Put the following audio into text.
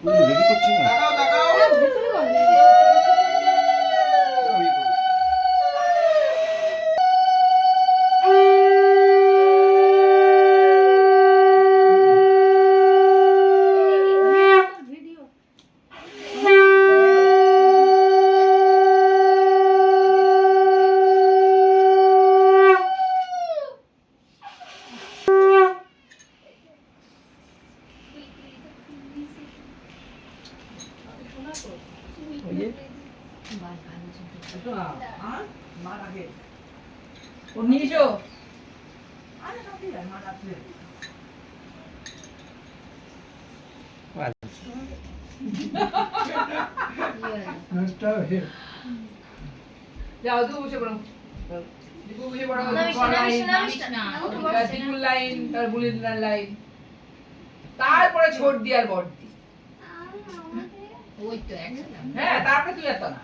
Ready করছি না। যাও তুই বসে পড়ো দীপু বসে পড়ো দীপুর লাইন তার বুলিন্দার লাইন তারপরে ছোট দিয়ার বড় দি ওই তো একসাথে হ্যাঁ তারপরে তুই এত না